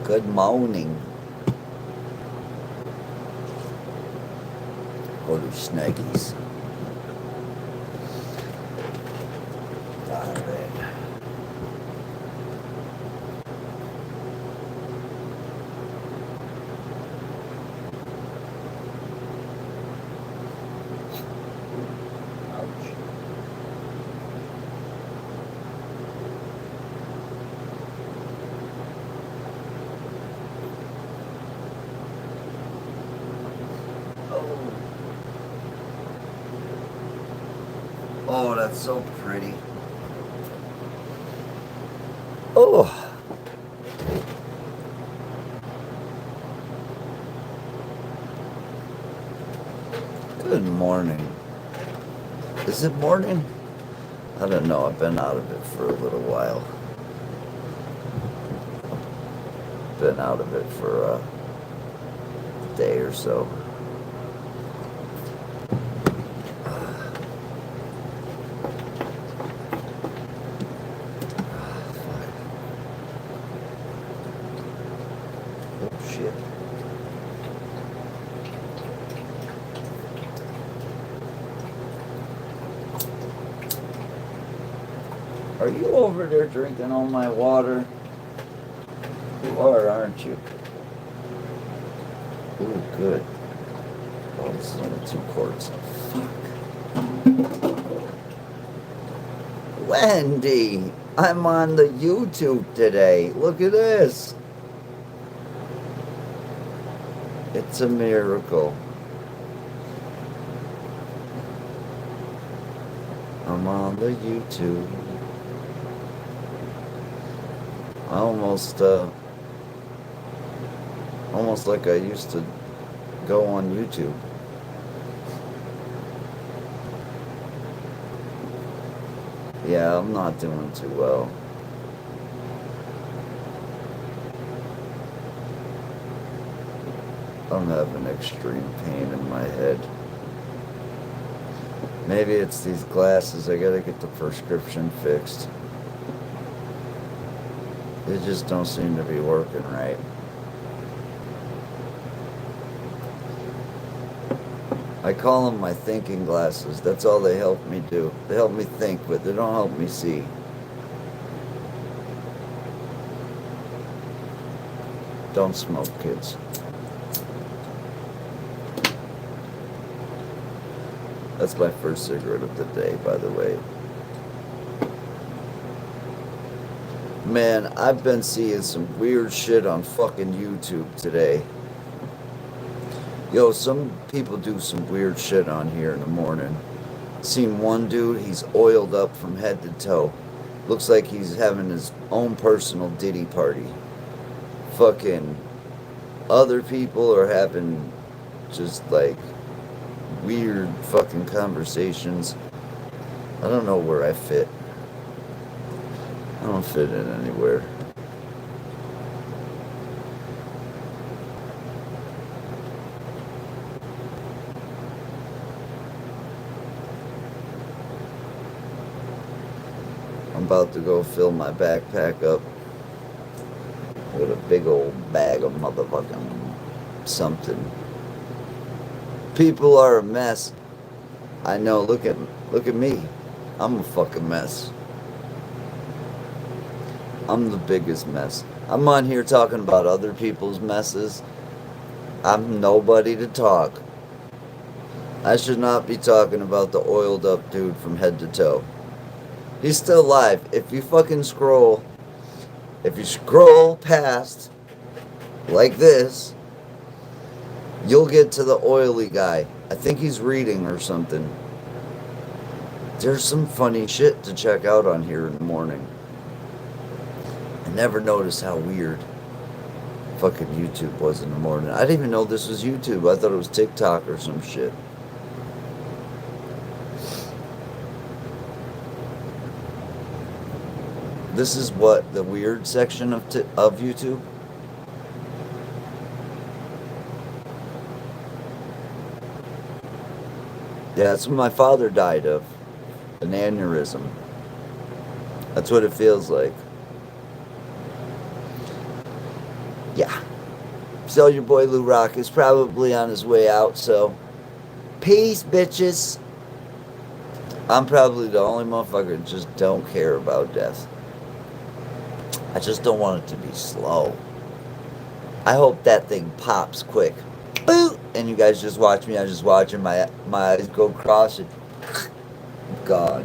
Good morning. Go to Snaggies. Alright. Ouch. Oh. Oh, that's so pretty. Oh. Good morning. Is it morning? I don't know. I've been out of it for a little while. Been out of it for a day or so. Oh, shit. Are you over there drinking all my water? You are, aren't you? Ooh, good. Oh, this is only 2 quarts. Fuck. Wendy, I'm on the YouTube today. Look at this. It's a miracle. I'm on the YouTube. Almost like I used to go on YouTube. Yeah, I'm not doing too well. I'm having extreme pain in my head. Maybe it's these glasses. I gotta get the prescription fixed. They just don't seem to be working right. I call them my thinking glasses. That's all they help me do. They help me think, but they don't help me see. Don't smoke, kids. That's my first cigarette of the day, by the way. Man, I've been seeing some weird shit on fucking YouTube today. Yo, some people do some weird shit on here in the morning. Seen one dude, he's oiled up from head to toe. Looks like he's having his own personal Diddy party. Fucking other people are having just like weird fucking conversations. I don't know where I fit. I don't fit in anywhere. I'm about to go fill my backpack up with a big old bag of motherfucking something. People are a mess. I know, look at me. I'm a fucking mess. I'm the biggest mess. I'm on here talking about other people's messes. I'm nobody to talk. I should not be talking about the oiled up dude from head to toe. He's still alive. If you scroll past like this, you'll get to the oily guy. I think he's reading or something. There's some funny shit to check out on here in the morning. I never noticed how weird fucking YouTube was in the morning. I didn't even know this was YouTube. I thought it was TikTok or some shit. This is what, the weird section of YouTube? Yeah, that's what my father died of. An aneurysm. That's what it feels like. Yeah. So your boy Lou Rock is probably on his way out, so peace, bitches. I'm probably the only motherfucker that just don't care about death. I just don't want it to be slow. I hope that thing pops quick. Boo! And you guys just watch me. I just watching my eyes go across and gone.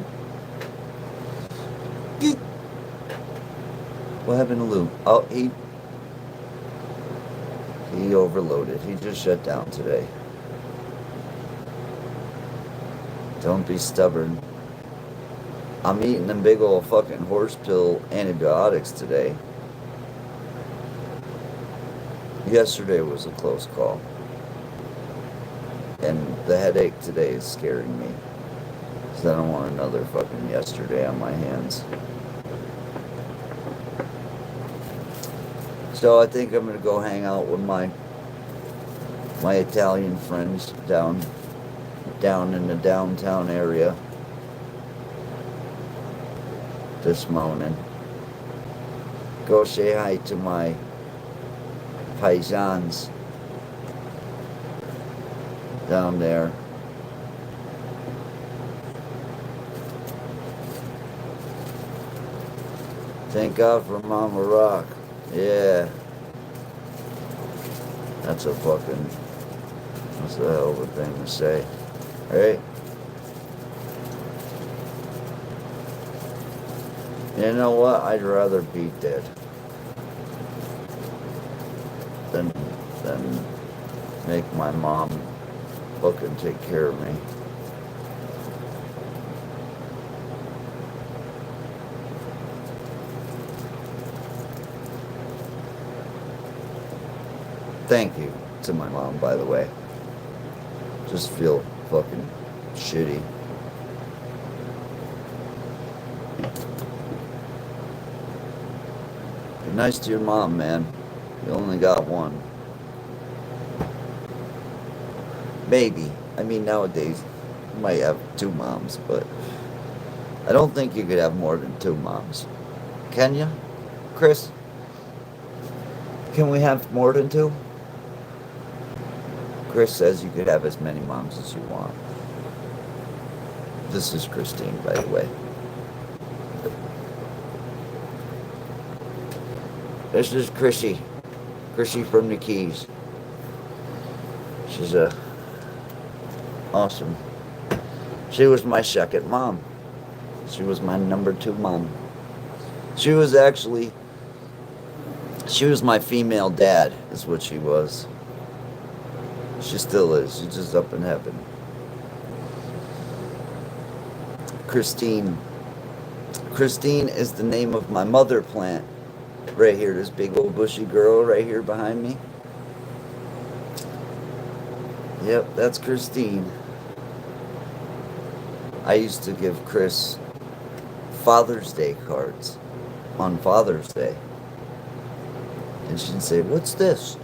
What happened to Lou? Oh, he overloaded. He just shut down today. Don't be stubborn. I'm eating them big old fucking horse pill antibiotics today. Yesterday was a close call. And the headache today is scaring me. Because I don't want another fucking yesterday on my hands. So I think I'm going to go hang out with my Italian friends down in the downtown area this morning. Go say hi to my paisans down there. Thank God for Mama Rock. Yeah. That's a hell of a thing to say. Right? You know what? I'd rather be dead than make my mom fucking take care of me. Thank you to my mom, by the way. Just feel fucking shitty. Be nice to your mom, man. You only got one. Maybe. I mean, nowadays, you might have two moms, but I don't think you could have more than two moms. Can you, Chris? Can we have more than two? Chris says you could have as many moms as you want. This is Christine, by the way. This is Chrissy. Chrissy from the Keys. She's awesome. She was my second mom. She was my number 2 mom. She was my female dad, is what she was. She still is. She's just up in heaven. Christine. Christine is the name of my mother plant. Right here, this big old bushy girl right here behind me. Yep, that's Christine. I used to give Chris Father's Day cards on Father's Day. And she'd say, "What's this?"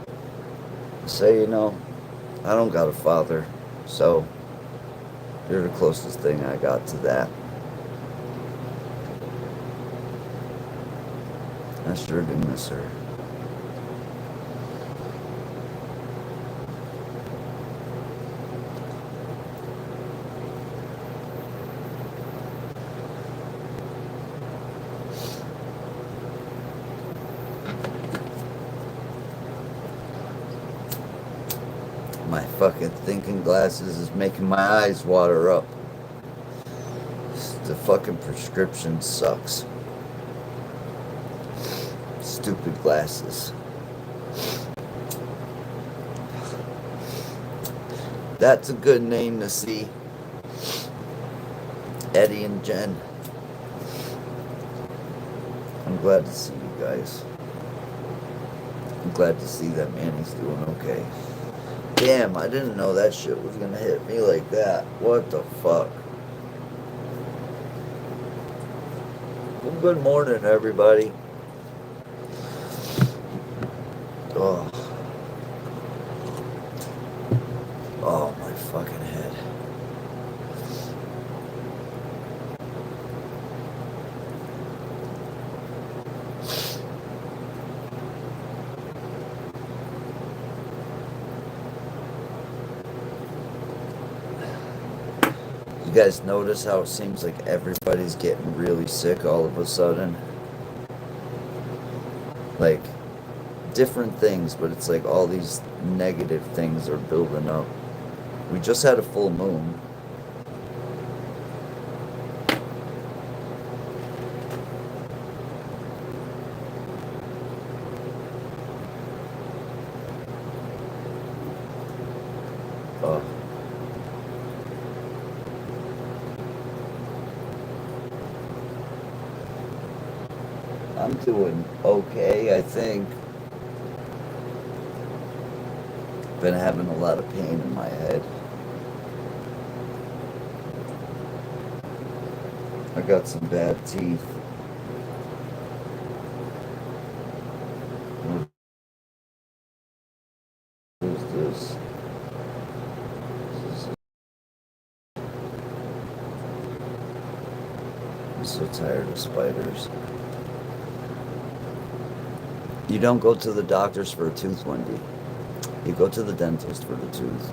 I say, I don't got a father, so you're the closest thing I got to that. I sure do miss her. My fucking thinking glasses is making my eyes water up. The fucking prescription sucks. Stupid glasses. That's a good name to see. Eddie and Jen. I'm glad to see you guys. I'm glad to see that Manny's doing okay. Damn, I didn't know that shit was gonna hit me like that. What the fuck? Well, good morning, everybody. Oh. Oh, my fucking head. guys notice how it seems like everybody's getting really sick all of a sudden? Like, different things, but it's like all these negative things are building up. We just had a full moon. Oh. I'm doing okay, I think. Been having a lot of pain in my head. I got some bad teeth. What is this? I'm so tired of spiders. You don't go to the doctors for a tooth, Wendy. You go to the dentist for the tooth.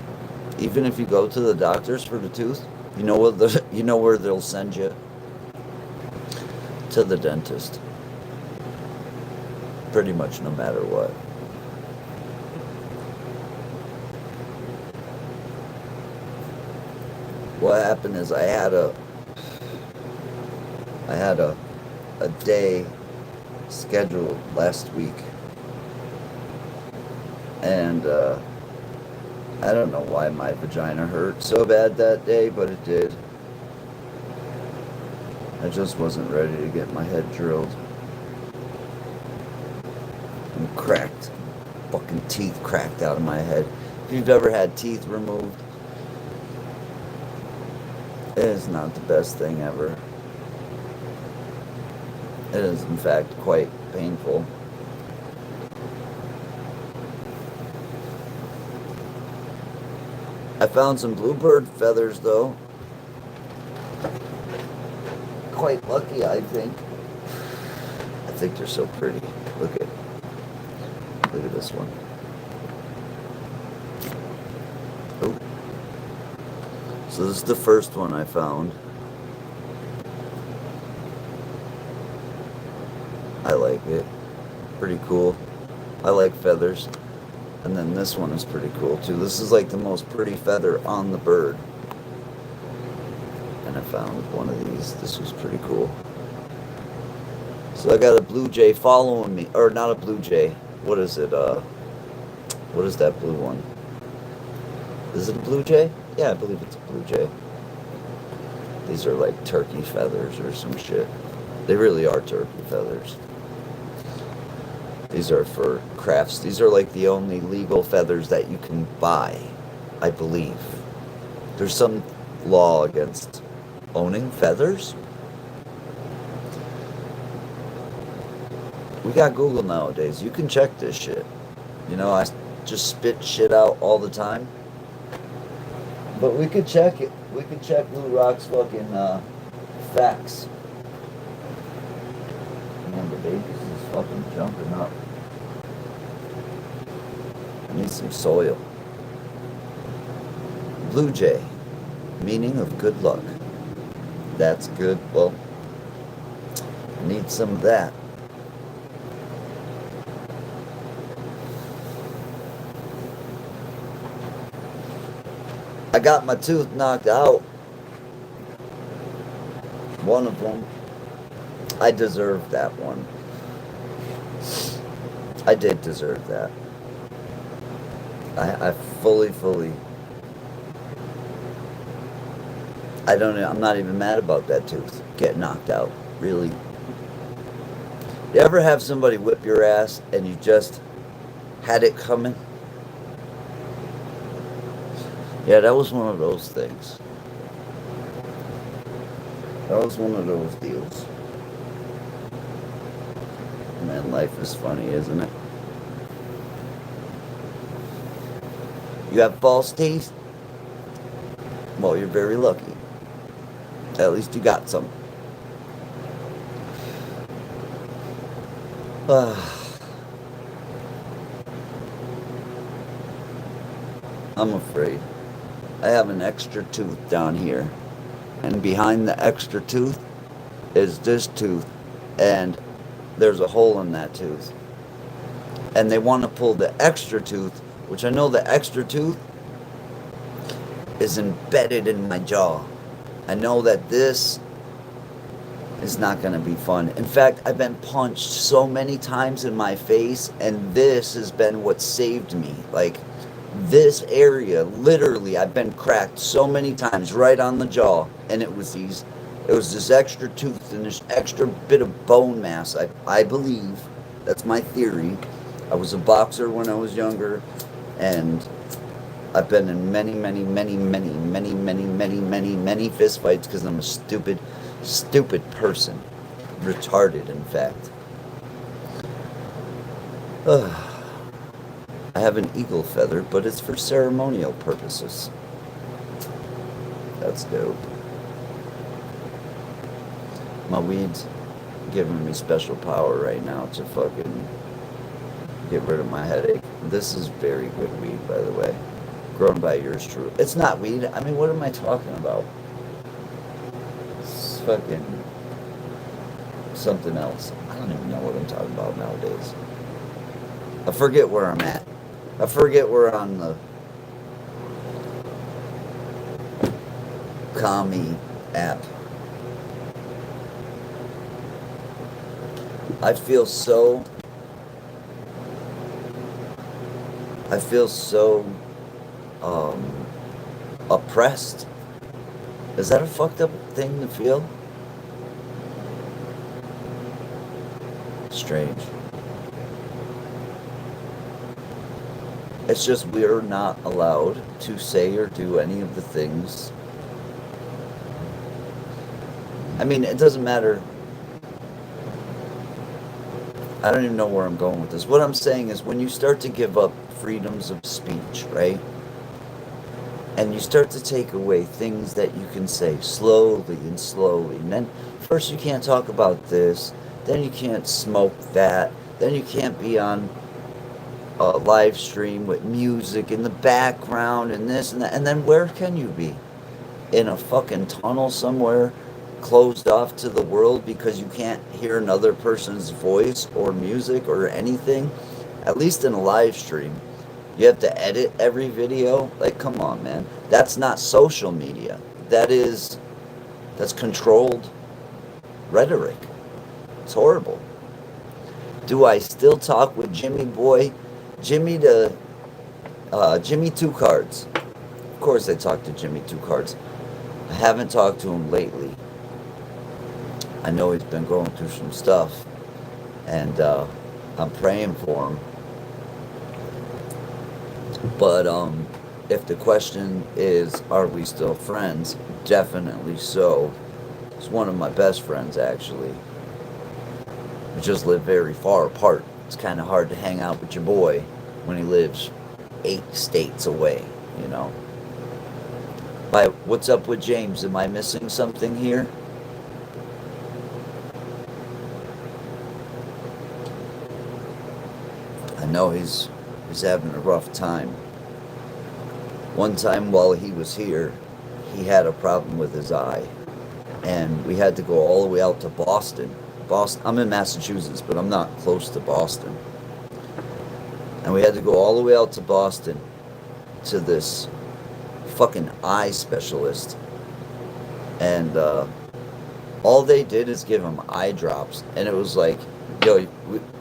Even if you go to the doctors for the tooth, you know where they'll send you? To the dentist. Pretty much no matter what. What happened is I had a day scheduled last week. And I don't know why my vagina hurt so bad that day, but it did. I just wasn't ready to get my head drilled. And cracked. Fucking teeth cracked out of my head. If you've ever had teeth removed, it is not the best thing ever. It is, in fact, quite painful. I found some bluebird feathers, though. Quite lucky, I think. I think they're so pretty. Look at this one. Oh. So this is the first one I found. I like it. Pretty cool. I like feathers. And then this one is pretty cool too. This is like the most pretty feather on the bird. And I found one of these. This was pretty cool. So I got a blue jay following me. Or not a blue jay. What is it? What is that blue one? Is it a blue jay? Yeah, I believe it's a blue jay. These are like turkey feathers or some shit. They really are turkey feathers. These are for crafts. These are like the only legal feathers that you can buy, I believe. There's some law against owning feathers. We got Google nowadays. You can check this shit. You know, I just spit shit out all the time. But we could check it. We could check Blue Rock's fucking facts. Man, the babies is fucking jumping up. I need some soil. Blue jay, meaning of good luck. That's good. Well, I need some of that. I got my tooth knocked out. One of them. I deserved that one. I did deserve that. I fully. I'm not even mad about that tooth getting knocked out. Really. You ever have somebody whip your ass and you just had it coming? Yeah, that was one of those things. That was one of those deals. Man, life is funny, isn't it? You have false teeth? Well, you're very lucky. At least you got some. I'm afraid. I have an extra tooth down here. and behind the extra tooth is this tooth, and there's a hole in that tooth. And they want to pull the extra tooth, which I know the extra tooth is embedded in my jaw. I know that this is not going to be fun. In fact, I've been punched so many times in my face, and this has been what saved me. Like, this area, literally, I've been cracked so many times right on the jaw, and it was this extra tooth and this extra bit of bone mass. I believe, that's my theory. I was a boxer when I was younger, and I've been in many fist fights because I'm a stupid person. Retarded, in fact. I have an eagle feather, but it's for ceremonial purposes. That's dope. My weed's giving me special power right now to fucking get rid of my headache. This is very good weed, by the way. Grown by yours truly. It's not weed. I mean, what am I talking about? It's fucking something else. I don't even know what I'm talking about nowadays. I forget where I'm at. I forget we're on the commie app. I feel so oppressed. Is that a fucked up thing to feel? Strange. It's just we're not allowed to say or do any of the things. I mean, it doesn't matter. I don't even know where I'm going with this. What I'm saying is when you start to give up freedoms of speech, right? And you start to take away things that you can say slowly. And then first you can't talk about this. Then you can't smoke that. Then you can't be on a live stream with music in the background and this and that. And then where can you be? In a fucking tunnel somewhere, closed off to the world because you can't hear another person's voice or music or anything? At least in a live stream, you have to edit every video. Like, come on, man. That's not social media. That's controlled rhetoric. It's horrible. Do I still talk with Jimmy Boy? Jimmy Two Cards. Of course I talk to Jimmy Two Cards. I haven't talked to him lately. I know he's been going through some stuff, and I'm praying for him. But if the question is, are we still friends? Definitely so. He's one of my best friends, actually. We just live very far apart. It's kind of hard to hang out with your boy when he lives 8 states away, you know. But what's up with James? Am I missing something here? I know he's having a rough time. One time while he was here, he had a problem with his eye, and we had to go all the way out to Boston. I'm in Massachusetts, but I'm not close to Boston. And we had to go all the way out to Boston to this fucking eye specialist. And all they did is give him eye drops. And it was like, yo,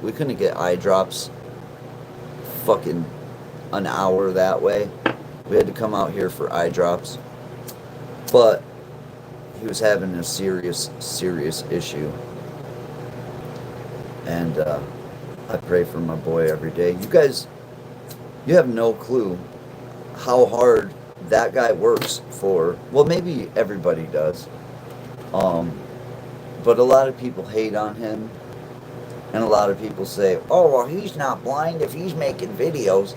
we couldn't get eye drops fucking an hour that way. We had to come out here for eye drops. But he was having a serious issue. And I pray for my boy every day. You guys, you have no clue how hard that guy works for. Well, maybe everybody does. But a lot of people hate on him. And a lot of people say, oh, well, he's not blind if he's making videos.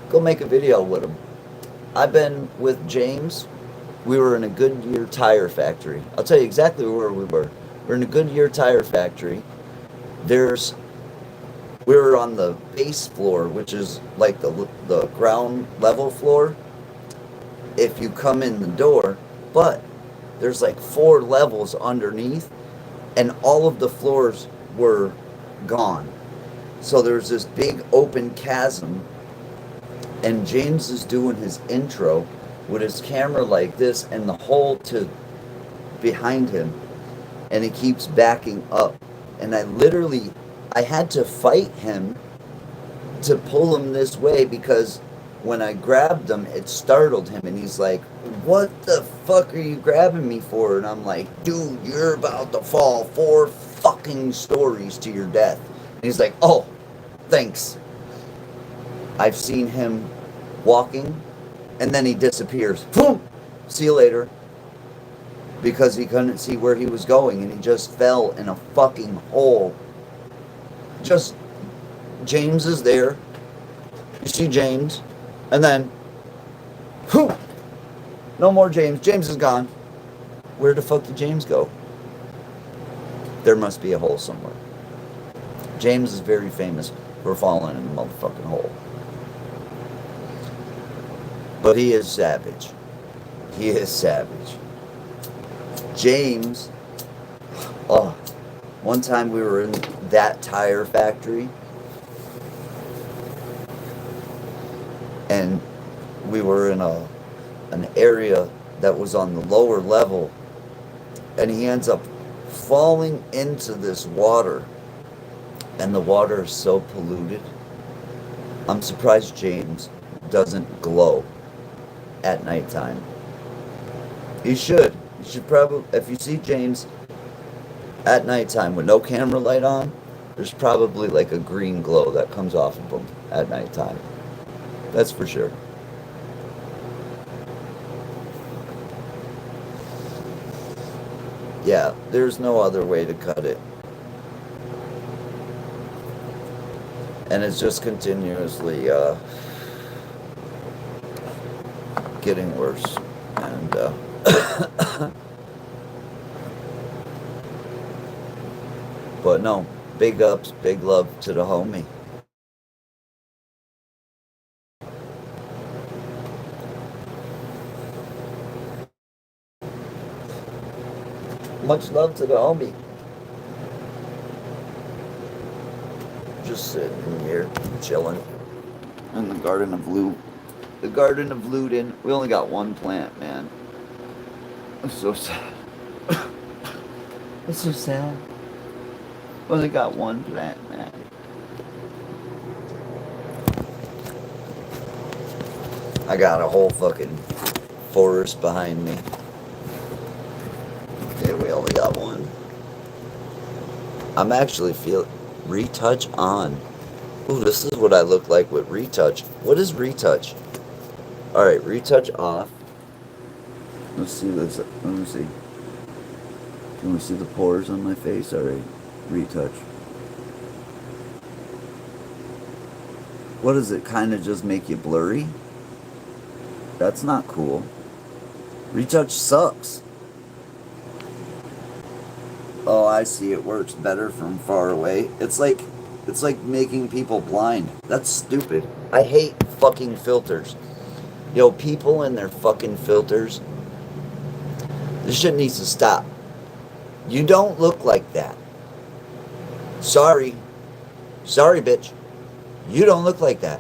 Go make a video with him. I've been with James. We were in a Goodyear tire factory. I'll tell you exactly where we were. We're in a Goodyear tire factory. We were on the base floor, which is like the ground level floor if you come in the door, but There's like 4 levels underneath, and all of the floors were gone. So there's this big open chasm, and James is doing his intro with his camera like this and the hole to behind him, and he keeps backing up. And I had to fight him to pull him this way, because when I grabbed him, it startled him, and he's like, "What the fuck are you grabbing me for?" And I'm like, "Dude, you're about to fall 4 fucking stories to your death." And he's like, "Oh, thanks." I've seen him walking, and then he disappears. Boom! See you later. Because he couldn't see where he was going, and he just fell in a fucking hole. Just, James is there. You see James, and then, whew, no more James. James is gone. Where the fuck did James go? There must be a hole somewhere. James is very famous for falling in the motherfucking hole. But he is savage. He is savage. James, oh, one time we were in that tire factory, and we were in an area that was on the lower level, and he ends up falling into this water, and the water is so polluted. I'm surprised James doesn't glow at nighttime. He should. You should probably, if you see James at nighttime with no camera light on, there's probably like a green glow that comes off of him at nighttime. That's for sure. Yeah, there's no other way to cut it. And it's just continuously getting worse. And but no, big ups, big love to the homie. Much love to the homie. Just sitting here, chilling in the Garden of Loot. The Garden of Luden. We only got one plant, man. I'm so sad. It's so sad. We only got one plant, man. I got a whole fucking forest behind me. Okay, we only got one. I'm actually feeling retouch on. Ooh, this is what I look like with retouch. What is retouch? Alright, retouch off. Let's see this. Let me see. Can we see the pores on my face? Alright, retouch. What does it kind of just make you blurry? That's not cool. Retouch sucks. Oh, I see. It works better from far away. It's like making people blind. That's stupid. I hate fucking filters. Yo, people and their fucking filters. This shit needs to stop. You don't look like that. Sorry. Sorry, bitch. You don't look like that.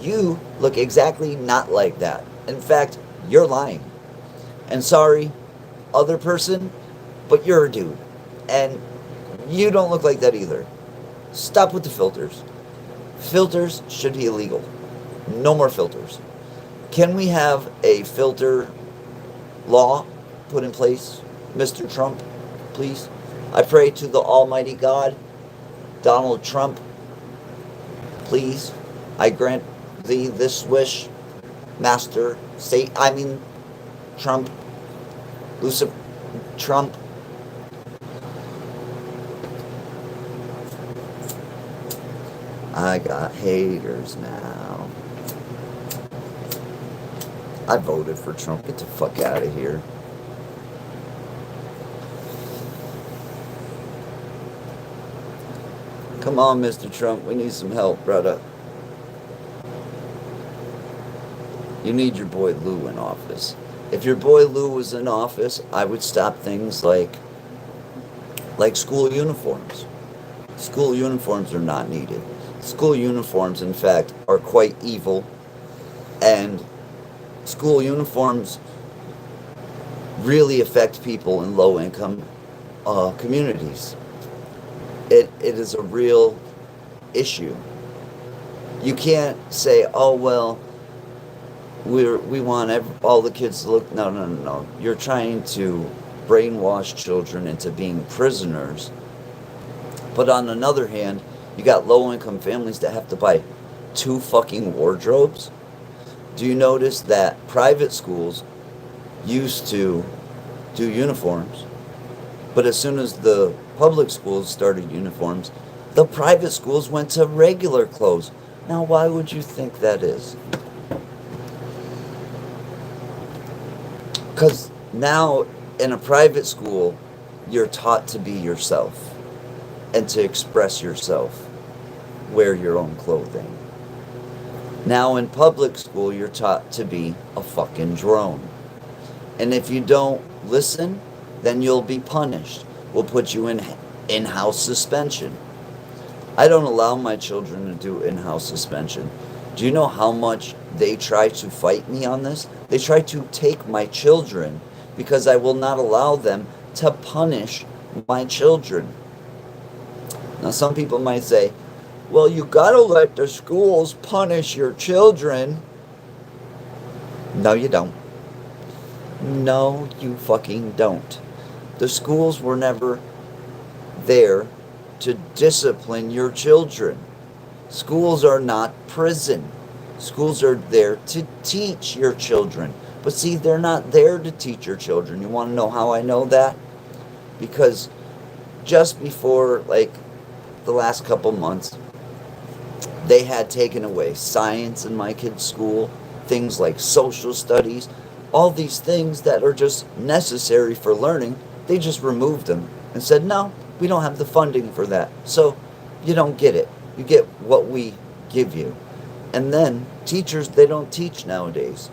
You look exactly not like that. In fact, you're lying. And sorry, other person, but you're a dude. And you don't look like that either. Stop with the filters. Filters should be illegal. No more filters. Can we have a filter law put in place, Mr. Trump, please? I pray to the Almighty God, Donald Trump, please, I grant thee this wish, Master Trump, Lucifer, Trump. I got haters now. I voted for Trump. Get the fuck out of here. Come on, Mr. Trump. We need some help, brother. You need your boy Lou in office. If your boy Lou was in office, I would stop things like school uniforms. School uniforms are not needed. School uniforms, in fact, are quite evil, and school uniforms really affect people in low-income communities. It is a real issue. You can't say, "Oh well, we want all the kids to look." No, no, no, no. You're trying to brainwash children into being prisoners. But on another hand, you got low-income families that have to buy 2 fucking wardrobes. Do you notice that private schools used to do uniforms, but as soon as the public schools started uniforms, the private schools went to regular clothes? Now, why would you think that is? Because now in a private school, you're taught to be yourself and to express yourself. Wear your own clothing. Now in public school, you're taught to be a fucking drone. And if you don't listen, then you'll be punished. We'll put you in in-house suspension. I don't allow my children to do in-house suspension. Do you know how much they try to fight me on this? They try to take my children because I will not allow them to punish my children. Now, some people might say, well, you gotta let the schools punish your children. No, you don't. No, you fucking don't. The schools were never there to discipline your children. Schools are not prison. Schools are there to teach your children. But see, they're not there to teach your children. You want to know how I know that? Because just before, the last couple months, they had taken away science in my kids' school, things like social studies, all these things that are just necessary for learning. They just removed them and said, no, we don't have the funding for that. So you don't get it. You get what we give you. And then teachers, they don't teach nowadays.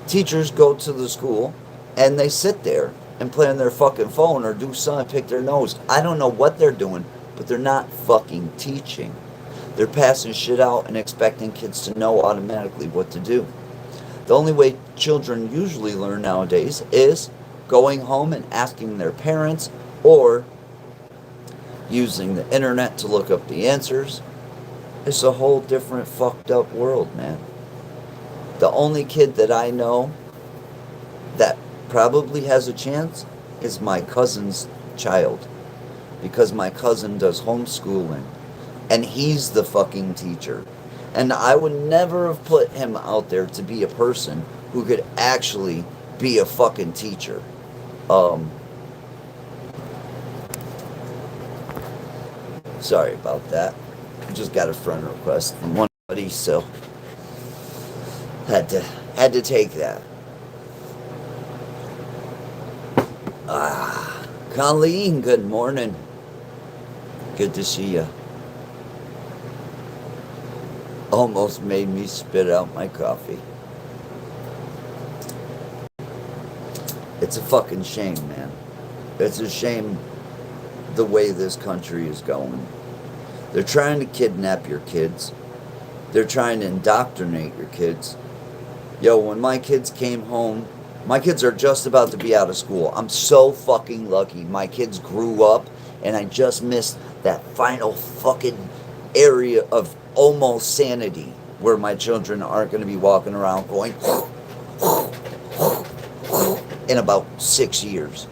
Teachers go to the school and they sit there and play on their fucking phone or do something, pick their nose. I don't know what they're doing, but they're not fucking teaching. They're passing shit out and expecting kids to know automatically what to do. The only way children usually learn nowadays is going home and asking their parents or using the internet to look up the answers. It's a whole different fucked up world, man. The only kid that I know that probably has a chance is my cousin's child, because my cousin does homeschooling and he's the fucking teacher. And I would never have put him out there to be a person who could actually be a fucking teacher. Sorry about that. Just got a friend request from one buddy, so had to take that. Colleen, good morning. Good to see you. Almost made me spit out my coffee. It's a fucking shame, man. It's a shame the way this country is going. They're trying to kidnap your kids. They're trying to indoctrinate your kids. Yo, when my kids came home, my kids are just about to be out of school. I'm so fucking lucky. My kids grew up, and I just missed that final fucking area of almost sanity where my children aren't going to be walking around going in about 6 years.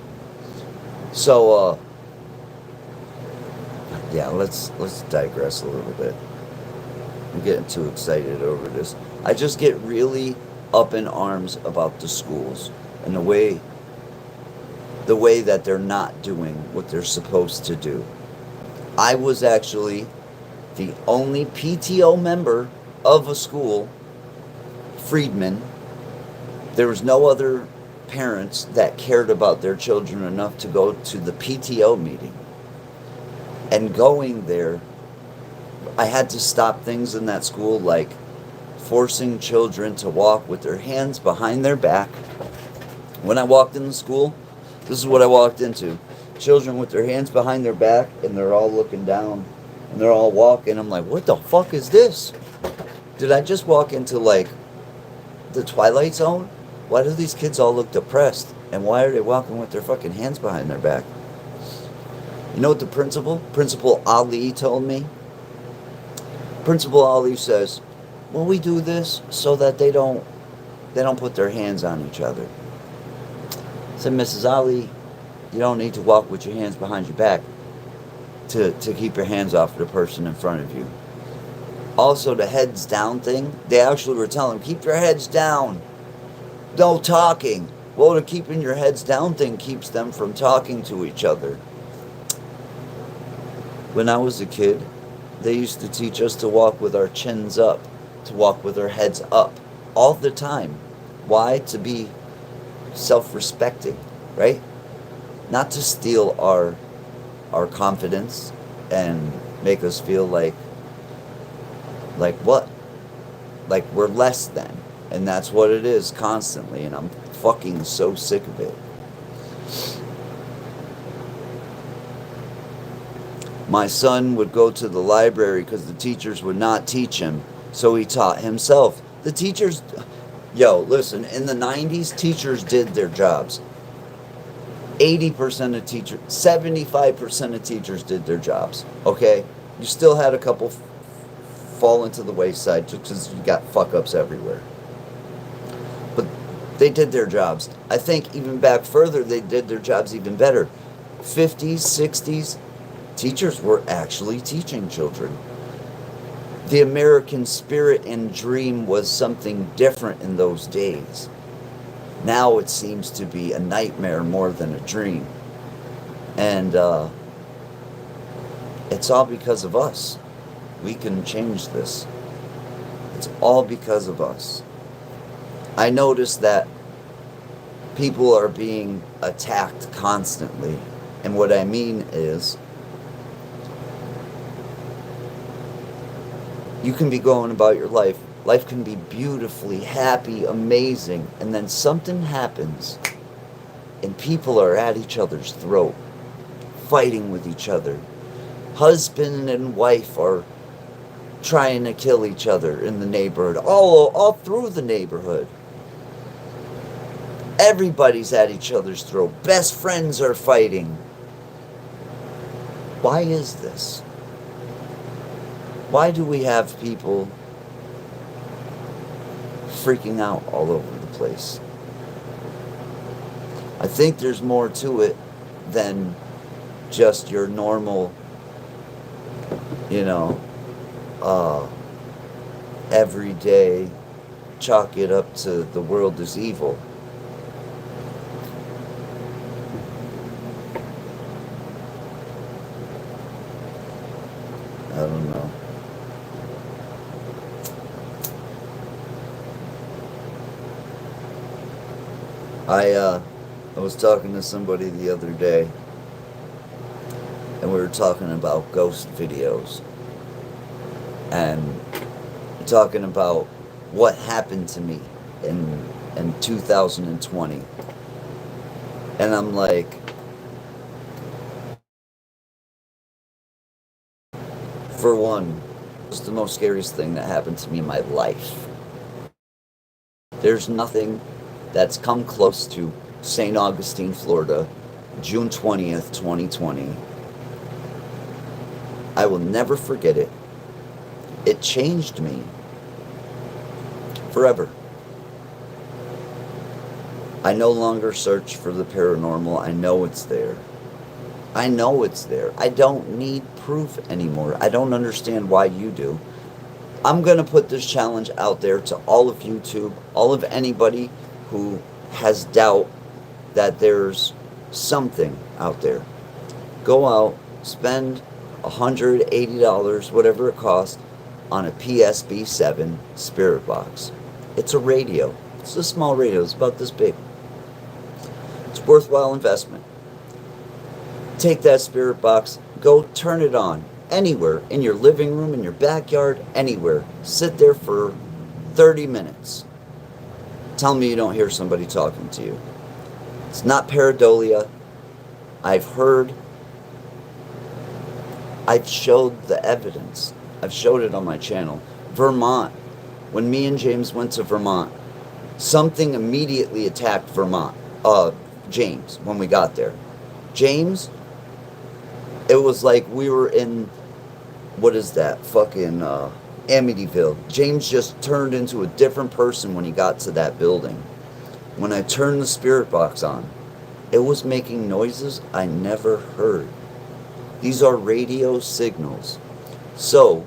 So, yeah, let's digress a little bit. I'm getting too excited over this. I just get really up in arms about the schools and the way that they're not doing what they're supposed to do. I was actually the only PTO member of a school, Friedman. There was no other parents that cared about their children enough to go to the PTO meeting. And going there, I had to stop things in that school like forcing children to walk with their hands behind their back When I walked into school, this is what I walked into. Children with their hands behind their back, and they're all looking down, and they're all walking. I'm like, what the fuck is this? Did I just walk into, like, the Twilight Zone? Why do these kids all look depressed? And why are they walking with their fucking hands behind their back? You know what the Principal Ali told me? Principal Ali says, well, we do this so that they don't put their hands on each other. I said, Mrs. Ali, you don't need to walk with your hands behind your back to keep your hands off the person in front of you. Also, the heads down thing, they actually were telling them, keep your heads down. No talking. Well, the keeping your heads down thing keeps them from talking to each other. When I was a kid, they used to teach us to walk with our chins up, to walk with our heads up all the time. Why? To be self-respecting, right? Not to steal our confidence and make us feel like what? Like we're less than. And that's what it is constantly, and I'm fucking so sick of it. My son would go to the library because the teachers would not teach him, so he taught himself. The teachers, listen, in the 90s, teachers did their jobs. 80% of teachers, 75% of teachers did their jobs, okay? You still had a couple fall into the wayside just because you got fuck-ups everywhere. But they did their jobs. I think even back further, they did their jobs even better. 50s, 60s, teachers were actually teaching children. The American spirit and dream was something different in those days. Now it seems to be a nightmare more than a dream. And it's all because of us. We can change this. It's all because of us. I notice that people are being attacked constantly. And what I mean is, you can be going about your life. Life can be beautifully happy, amazing, and then something happens and people are at each other's throat, fighting with each other. Husband and wife are trying to kill each other in the neighborhood, all through the neighborhood. Everybody's at each other's throat. Best friends are fighting. Why is this? Why do we have people freaking out all over the place? I think there's more to it than just your normal, everyday, chalk it up to the world is evil. I don't know. I was talking to somebody the other day, and we were talking about ghost videos, and talking about what happened to me in 2020, and I'm like, for one, it was the most scariest thing that happened to me in my life. There's nothing that's come close to St. Augustine, Florida, June 20th, 2020. I will never forget it. It changed me forever. I no longer search for the paranormal. I know it's there. I know it's there. I don't need proof anymore. I don't understand why you do. I'm going to put this challenge out there to all of YouTube, all of anybody who has doubt that there's something out there. Go out, spend $180, whatever it costs, on a PSB7 spirit box. It's a radio. It's a small radio. It's about this big. It's a worthwhile investment. Take that spirit box, go turn it on anywhere, in your living room, in your backyard, anywhere. Sit there for 30 minutes. Tell me you don't hear somebody talking to you. It's not pareidolia. I've showed the evidence. I've showed it on my channel. Vermont. When me and James went to Vermont, something immediately attacked Vermont. James, when we got there. James, it was like we were in, what is that, fucking Amityville. James just turned into a different person when he got to that building. When I turned the spirit box on, it was making noises I never heard. These are radio signals. So,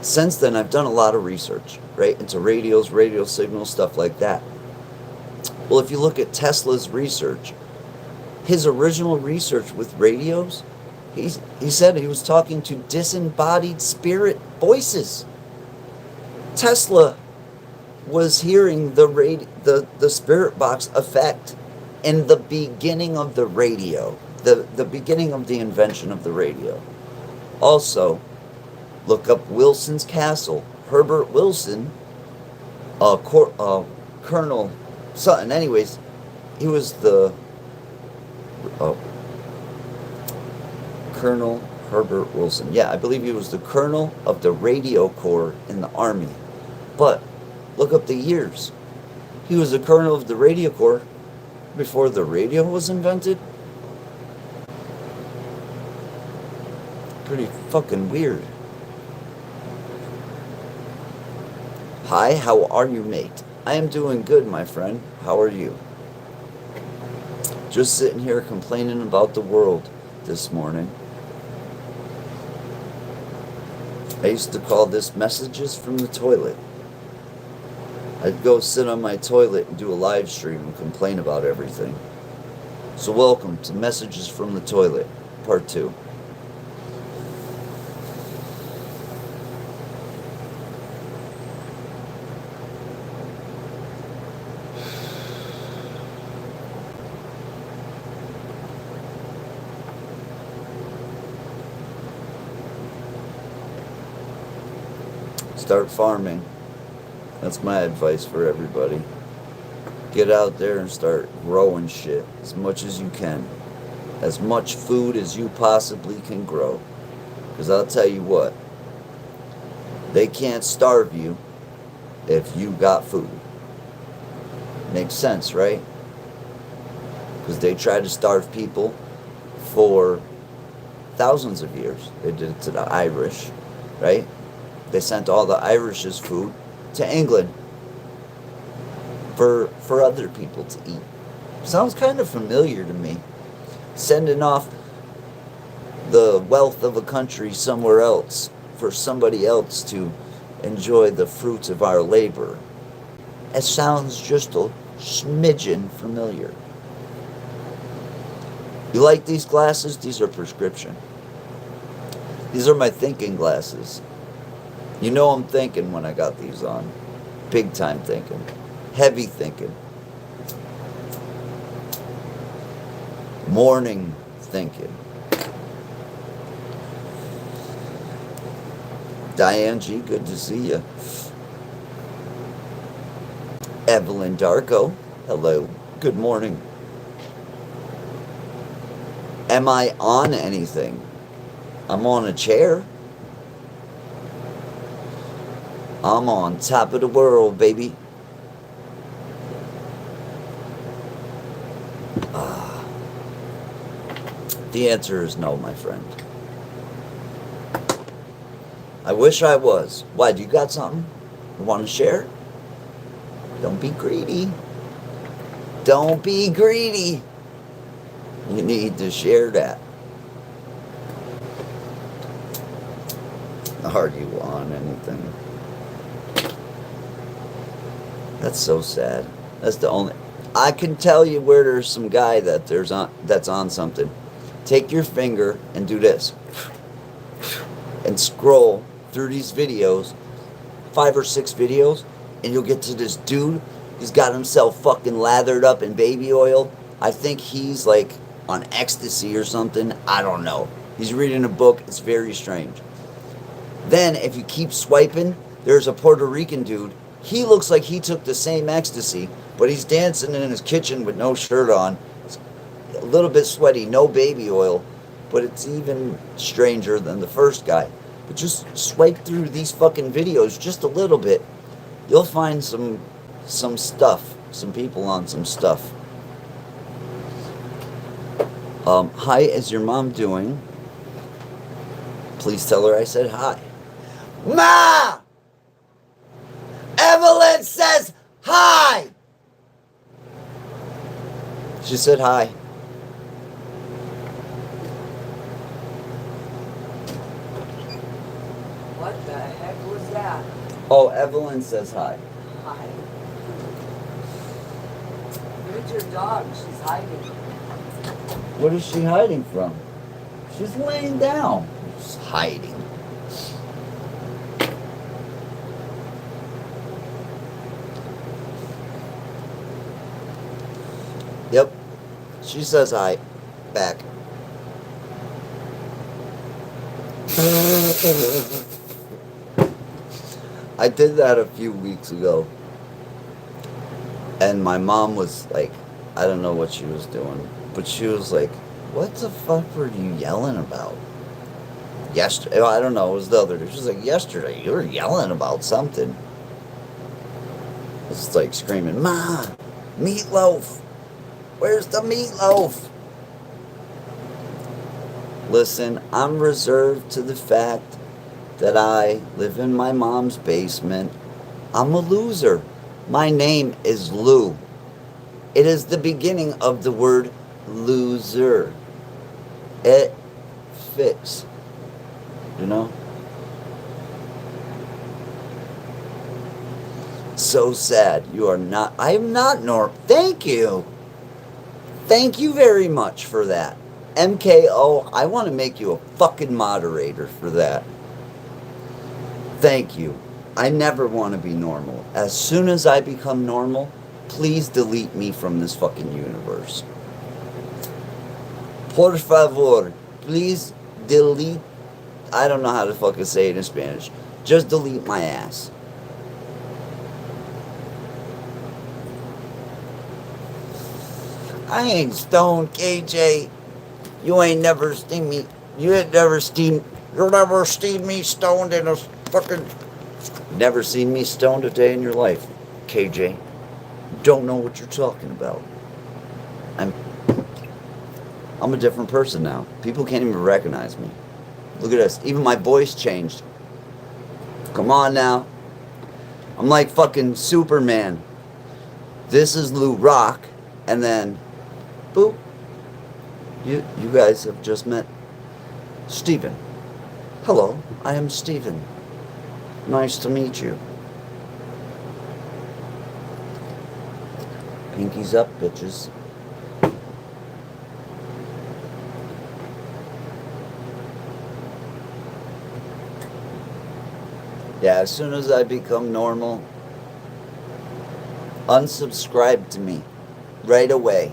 since then I've done a lot of research, right, into radios, radio signals, stuff like that. Well, if you look at Tesla's research, his original research with radios, he said he was talking to disembodied spirit voices. Tesla was hearing the spirit box effect in the beginning of the radio, the beginning of the invention of the radio. Also, look up Wilson's Castle. Herbert Wilson, Colonel Sutton. Anyways, he was the Colonel Herbert Wilson. Yeah, I believe he was the colonel of the radio corps in the army. But look up the years. He was the colonel of the radio corps before the radio was invented. Pretty fucking weird. Hi, how are you, mate? I am doing good, my friend. How are you? Just sitting here complaining about the world this morning. I used to call this messages from the toilet. I'd go sit on my toilet and do a live stream and complain about everything. So welcome to Messages from the Toilet, Part 2. Start farming. That's my advice for everybody. Get out there and start growing shit as much as you can. As much food as you possibly can grow. Because I'll tell you what, they can't starve you if you got food. Makes sense, right? Because they tried to starve people for thousands of years. They did it to the Irish, right? They sent all the Irish's food to England for other people to eat. Sounds kind of familiar to me. Sending off the wealth of a country somewhere else for somebody else to enjoy the fruits of our labor. It sounds just a smidgen familiar. You like these glasses? These are prescription. These are my thinking glasses. You know I'm thinking when I got these on. Big time thinking. Heavy thinking. Morning thinking. Diane G, good to see you. Evelyn Darko, hello. Good morning. Am I on anything? I'm on a chair. I'm on top of the world, baby. The answer is no, my friend. I wish I was. Why, do you got something you want to share? Don't be greedy. Don't be greedy. You need to share that. Are you on anything? That's so sad. That's the only... I can tell you where there's some guy that's on something. Take your finger and do this. And scroll through these videos, 5 or 6 videos, and you'll get to this dude. He's got himself fucking lathered up in baby oil. I think he's like on ecstasy or something. I don't know. He's reading a book. It's very strange. Then, if you keep swiping, there's a Puerto Rican dude He looks like he took the same ecstasy, but he's dancing in his kitchen with no shirt on. It's a little bit sweaty, no baby oil, but it's even stranger than the first guy. But just swipe through these fucking videos just a little bit. You'll find some stuff, some people on some stuff. Hi, is your mom doing? Please tell her I said hi. Ma! Evelyn says hi! She said hi. What the heck was that? Oh, Evelyn says hi. Hi. Look at your dog. She's hiding. What is she hiding from? She's laying down. She's hiding. Yep. She says hi. Back. I did that a few weeks ago. And my mom was like, I don't know what she was doing, but she was like, what the fuck were you yelling about? Yesterday, I don't know, it was the other day. She was like, yesterday, you were yelling about something. It's like screaming, Ma, meatloaf. Where's the meatloaf? Listen, I'm reserved to the fact that I live in my mom's basement. I'm a loser. My name is Lou. It is the beginning of the word loser. It fits. You know? So sad. You are not. I am not normal. Thank you. Thank you very much for that. MKO, I want to make you a fucking moderator for that. Thank you. I never want to be normal. As soon as I become normal, please delete me from this fucking universe. Por favor, please delete. I don't know how to fucking say it in Spanish. Just delete my ass. I ain't stoned, KJ. You ain't never seen me. You ain't never seen. You'll never seen me stoned in a fucking. Never seen me stoned a day in your life, KJ. Don't know what you're talking about. I'm a different person now. People can't even recognize me. Look at this. Even my voice changed. Come on now. I'm like fucking Superman. This is Lou Rock, and then, boop. You guys have just met Steven. Hello, I am Steven. Nice to meet you. Pinkies up, bitches. Yeah, as soon as I become normal, unsubscribe to me right away.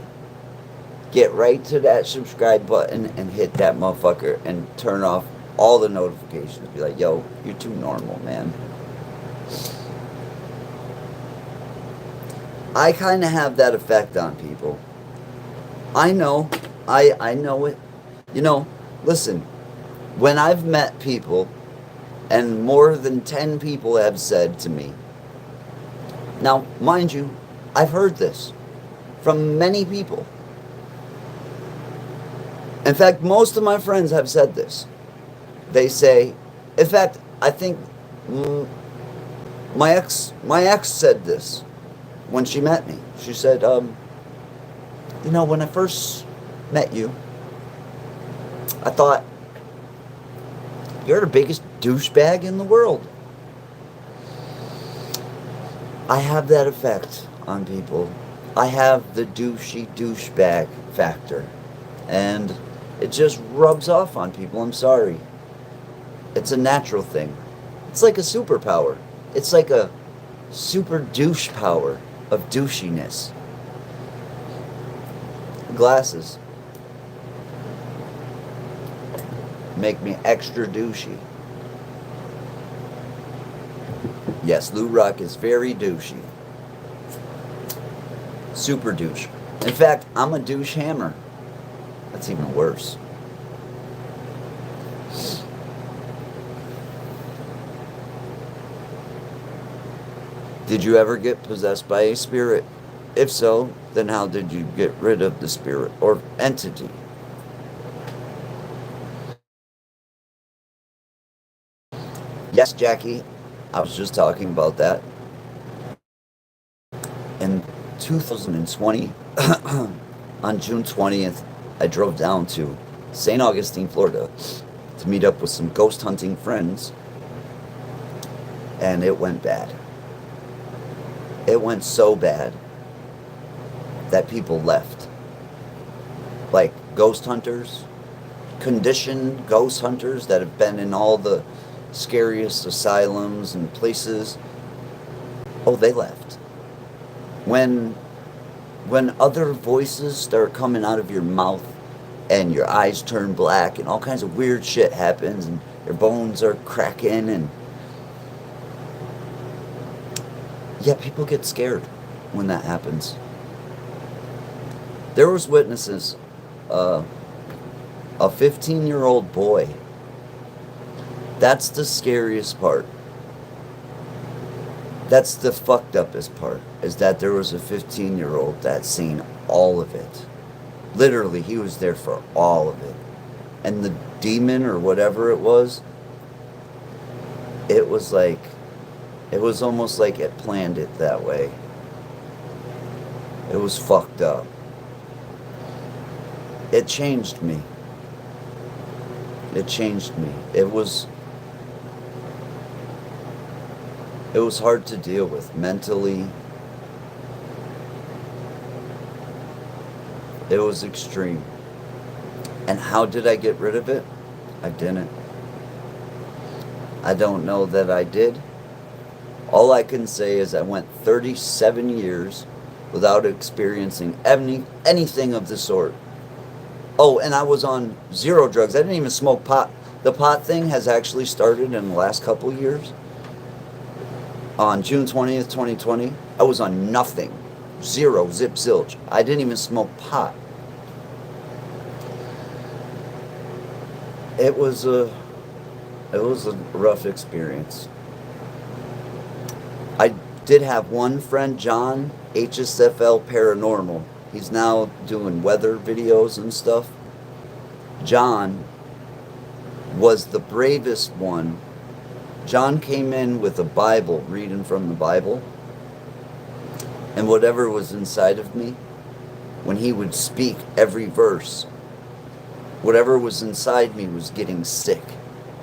Get right to that subscribe button and hit that motherfucker and turn off all the notifications. Be like, yo, you're too normal, man. I kind of have that effect on people. I know. I know it. You know, listen, when I've met people and more than 10 people have said to me, now, mind you, I've heard this from many people. In fact, most of my friends have said this. They say, in fact, I think my ex said this when she met me. She said, you know, when I first met you, I thought, you're the biggest douchebag in the world. I have that effect on people. I have the douchebag factor. And it just rubs off on people. I'm sorry. It's a natural thing. It's like a superpower. It's like a super douche power of douchiness. Glasses make me extra douchey. Yes, Lou Rock is very douchey. Super douche. In fact, I'm a douche hammer. That's even worse. Did you ever get possessed by a spirit? If so, then how did you get rid of the spirit or entity? Yes, Jackie, I was just talking about that. In 2020, on June 20th, I drove down to St. Augustine, Florida to meet up with some ghost hunting friends, and it went bad. It went so bad that people left. Like ghost hunters, conditioned ghost hunters that have been in all the scariest asylums and places. Oh, they left. When other voices start coming out of your mouth and your eyes turn black and all kinds of weird shit happens and your bones are cracking and yeah, people get scared when that happens. There was witnesses, a 15-year-old boy. That's the scariest part. That's the fucked upest part, is that there was a 15-year-old that seen all of it. Literally, he was there for all of it. And the demon or whatever it was almost like it planned it that way. It was fucked up. It changed me. It changed me. It was hard to deal with mentally. It was extreme. And how did I get rid of it? I didn't. I don't know that I did. All I can say is I went 37 years without experiencing anything of the sort. Oh, and I was on zero drugs. I didn't even smoke pot. The pot thing has actually started in the last couple of years. On June 20th, 2020, I was on nothing. Zero, zip, zilch. I didn't even smoke pot. It was a rough experience. I did have one friend, John, HSFL Paranormal. He's now doing weather videos and stuff. John was the bravest one. John came in with a Bible, reading from the Bible. And whatever was inside of me, when he would speak every verse, whatever was inside me was getting sick.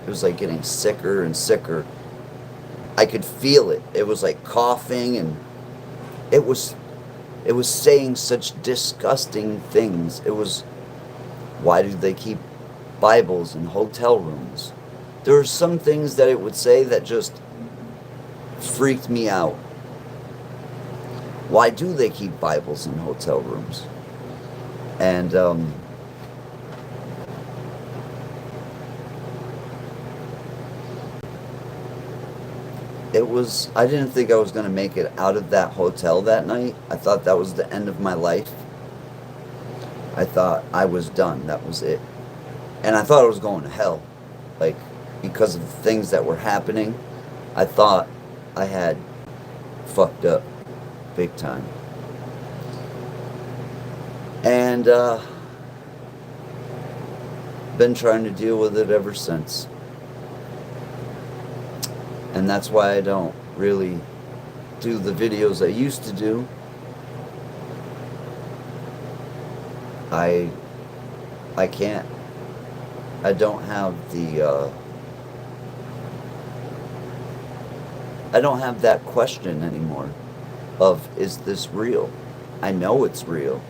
It was like getting sicker and sicker. I could feel it. It was like coughing, and it was saying such disgusting things. It was, why do they keep Bibles in hotel rooms? There were some things that it would say that just freaked me out. Why do they keep Bibles in hotel rooms? And I didn't think I was going to make it out of that hotel that night. I thought that was the end of my life. I thought I was done. That was it. And I thought I was going to hell. Like, because of the things that were happening, I thought I had fucked up big time. And been trying to deal with it ever since. And that's why I don't really do the videos I used to do. I can't. I don't have the I don't have that question anymore of, is this real? I know it's real.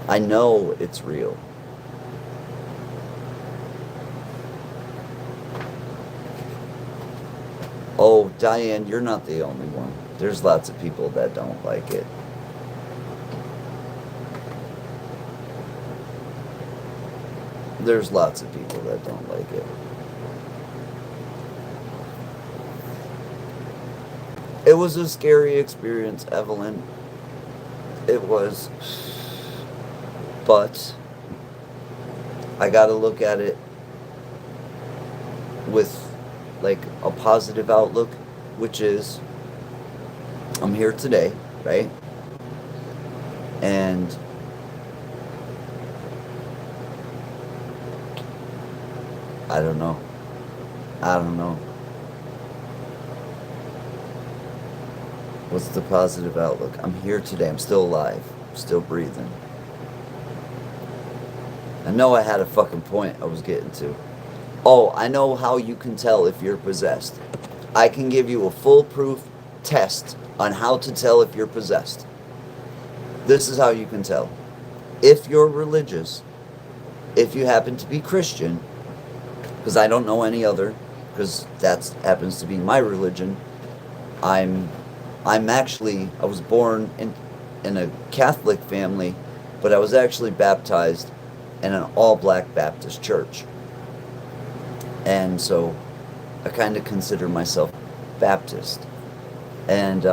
I know it's real. Oh, Diane, you're not the only one. There's lots of people that don't like it. There's lots of people that don't like it. It was a scary experience, Evelyn. It was. But I gotta look at it with like a positive outlook, which is I'm here today, right? And I don't know. I don't know. What's the positive outlook? I'm here today. I'm still alive. I'm still breathing. I know I had a fucking point I was getting to. Oh, I know how you can tell if you're possessed. I can give you a foolproof test on how to tell if you're possessed. This is how you can tell. If you're religious, if you happen to be Christian, because I don't know any other, because that happens to be my religion. I'm actually, I was born in a Catholic family, but I was actually baptized in an all-black Baptist church. And so I kind of consider myself Baptist. And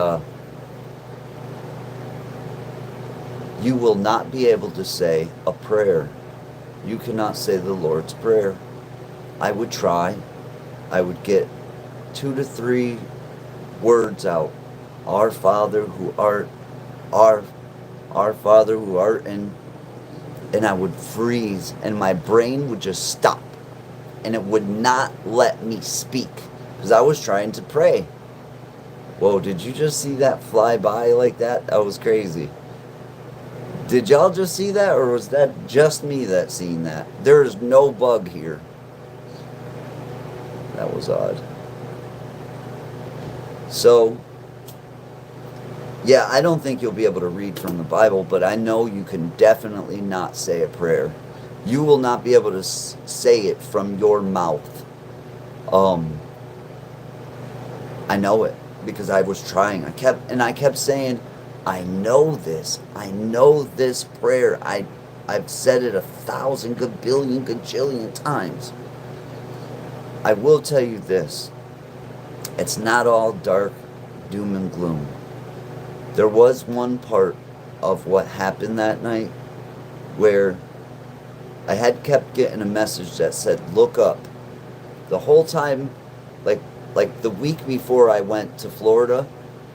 you will not be able to say a prayer. You cannot say the Lord's Prayer. I would try. I would get 2 to 3 words out. Our Father who art, our Father who art in, and I would freeze, and my brain would just stop, and it would not let me speak, because I was trying to pray. Whoa, did you just see that fly by like that? That was crazy. Did y'all just see that, or was that just me that seen that? There is no bug here. That was odd. So, yeah, I don't think you'll be able to read from the Bible, but I know you can definitely not say a prayer. You will not be able to say it from your mouth. I know it because I was trying. I kept saying, I know this prayer. I've said it 1,000 gabillion gajillion times. I will tell you this. It's not all dark doom and gloom. There was one part of what happened that night where I had kept getting a message that said, look up. The whole time, like the week before I went to Florida,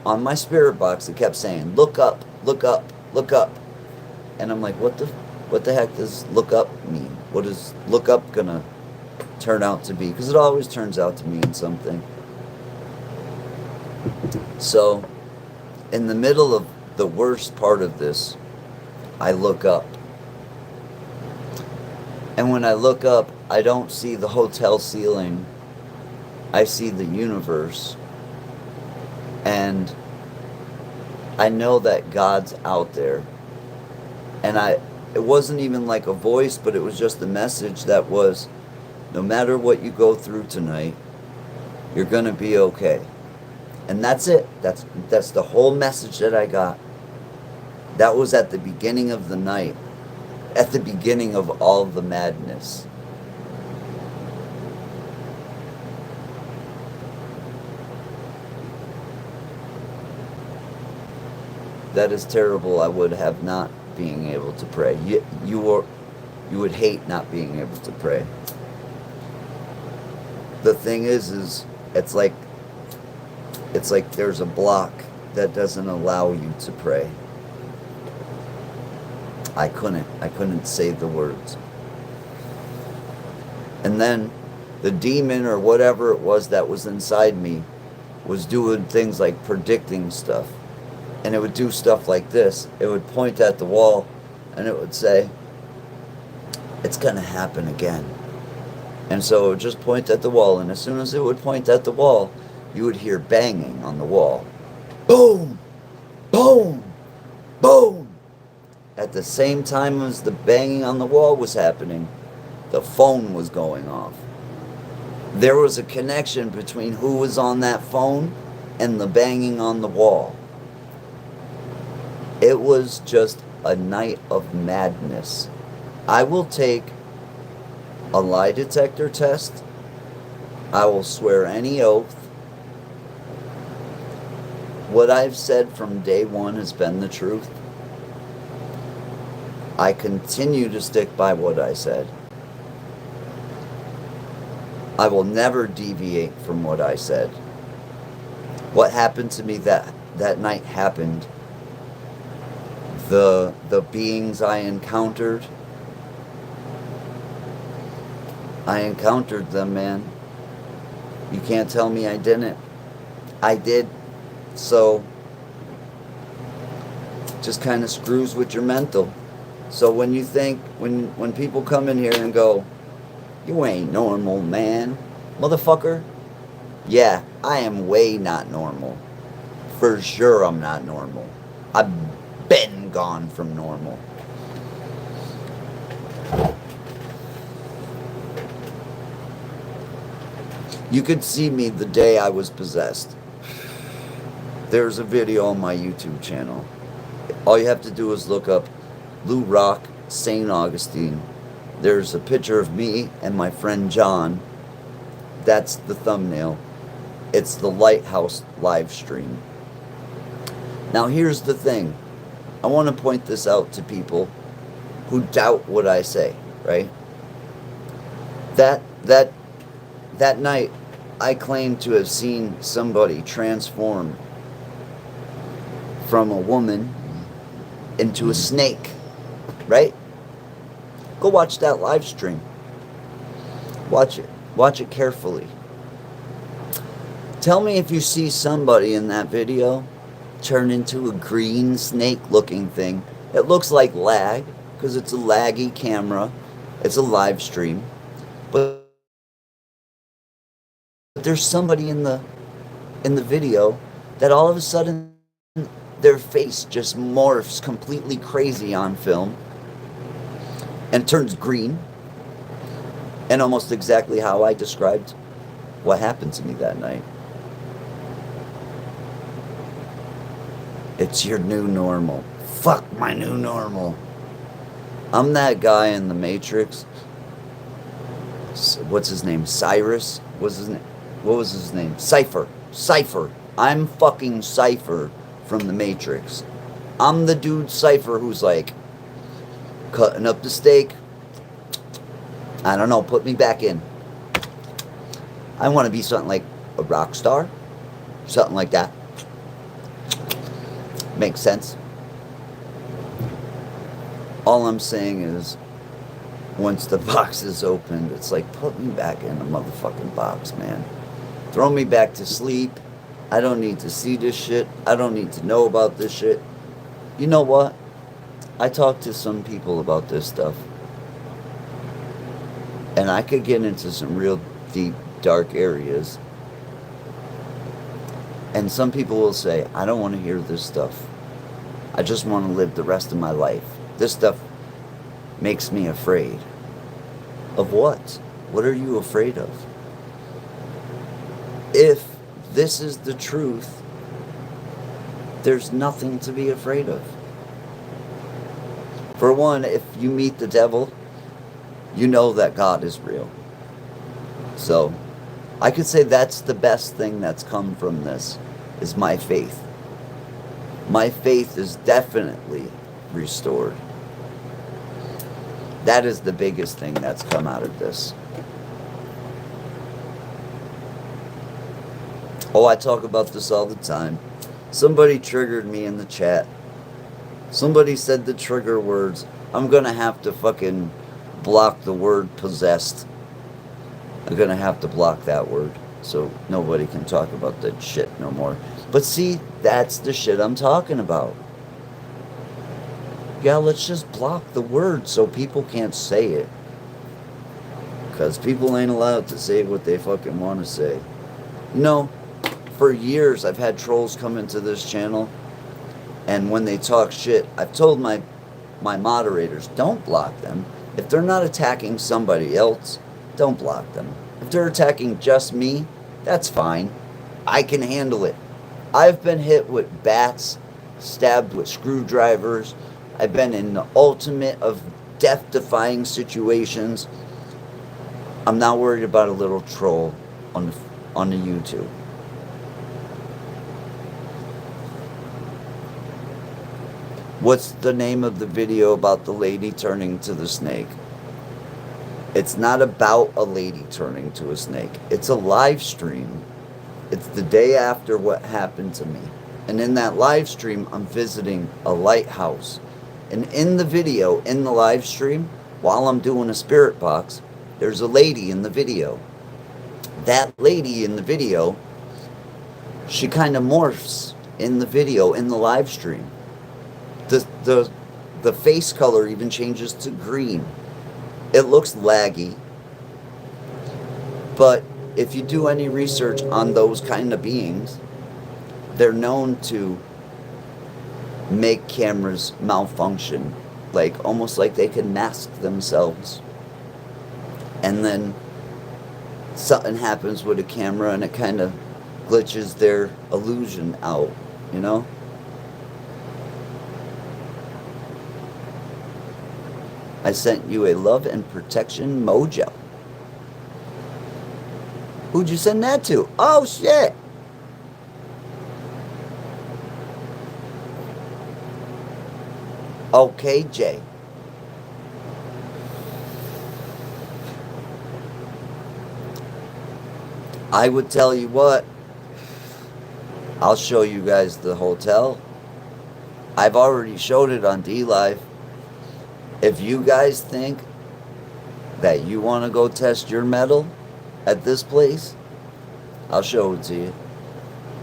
on my spirit box, it kept saying, look up, look up, look up. And I'm like, what the heck does look up mean? What is look up gonna turn out to be? Because it always turns out to mean something. So, in the middle of the worst part of this, I look up. And when I look up, I don't see the hotel ceiling. I see the universe. And I know that God's out there. And it wasn't even like a voice, but it was just a message that was, no matter what you go through tonight, you're going to be okay. And that's it. That's the whole message that I got. That was at the beginning of the night. At the beginning of all the madness. That is terrible. I would have not being able to pray. You would hate not being able to pray. The thing is it's like there's a block that doesn't allow you to pray. I couldn't say the words. And then the demon or whatever it was that was inside me was doing things like predicting stuff. And it would do stuff like this. It would point at the wall and it would say, it's going to happen again. And so it would just point at the wall, and as soon as it would point at the wall, you would hear banging on the wall. Boom! Boom! Boom! At the same time as the banging on the wall was happening, the phone was going off. There was a connection between who was on that phone and the banging on the wall. It was just a night of madness. I will take a lie detector test. I will swear any oath. What I've said from day one has been the truth. I continue to stick by what I said. I will never deviate from what I said. What happened to me that night happened. The beings I encountered them, man. You can't tell me I didn't. I did. So, just kind of screws with your mental. So when you think, when people come in here and go, you ain't normal, man, motherfucker. Yeah, I am way not normal. For sure I'm not normal. I've been gone from normal. You could see me the day I was possessed. There's a video on my YouTube channel. All you have to do is look up Lou Rock, St. Augustine. There's a picture of me and my friend John. That's the thumbnail. It's the Lighthouse live stream. Now here's the thing. I want to point this out to people who doubt what I say, right? That night, I claim to have seen somebody transform from a woman into a snake, right? Go watch that live stream. Watch it. Watch it carefully. Tell me if you see somebody in that video turn into a green snake-looking thing. It looks like lag, because it's a laggy camera. It's a live stream. But there's somebody in the video that all of a sudden their face just morphs completely crazy on film and turns green, and almost exactly how I described what happened to me that night. It's your new normal. Fuck my new normal. I'm that guy in the Matrix. What's his name? Cyrus? What was his name? Cypher. I'm fucking Cypher from the Matrix. I'm the dude Cypher who's like cutting up the steak. I don't know, put me back in. I want to be something like a rock star. Something like that. Makes sense. All I'm saying is, once the box is opened, it's like, put me back in the motherfucking box, man. Throw me back to sleep. I don't need to see this shit. I don't need to know about this shit. You know what? I talked to some people about this stuff. And I could get into some real deep, dark areas. And some people will say, I don't want to hear this stuff. I just want to live the rest of my life. This stuff makes me afraid. Of what? What are you afraid of? If this is the truth, there's nothing to be afraid of. For one, if you meet the devil, you know that God is real. So, I could say that's the best thing that's come from this, is my faith. My faith is definitely restored. That is the biggest thing that's come out of this. Oh, I talk about this all the time. Somebody triggered me in the chat. Somebody said the trigger words. I'm gonna have to fucking block the word possessed. I'm gonna have to block that word so nobody can talk about that shit no more. But see, that's the shit I'm talking about. Yeah, let's just block the word so people can't say it. Because people ain't allowed to say what they fucking want to say. You know, for years I've had trolls come into this channel, and when they talk shit, I've told my moderators, don't block them. If they're not attacking somebody else, don't block them. If they're attacking just me, that's fine. I can handle it. I've been hit with bats, stabbed with screwdrivers. I've been in the ultimate of death-defying situations. I'm not worried about a little troll on the YouTube. What's the name of the video about the lady turning to the snake? It's not about a lady turning to a snake. It's a live stream. It's the day after what happened to me. And in that live stream, I'm visiting a lighthouse. And in the video, in the live stream, while I'm doing a spirit box, there's a lady in the video. That lady in the video, she kind of morphs in the video, in the live stream. The face color even changes to green. It looks laggy, but if you do any research on those kind of beings, they're known to make cameras malfunction, like almost like they can mask themselves. And then something happens with a camera and it kind of glitches their illusion out, you know? I sent you a love and protection mojo. Who'd you send that to? Oh, shit. Okay, Jay. I would tell you what. I'll show you guys the hotel. I've already showed it on D-Live. If you guys think that you want to go test your metal at this place, I'll show it to you.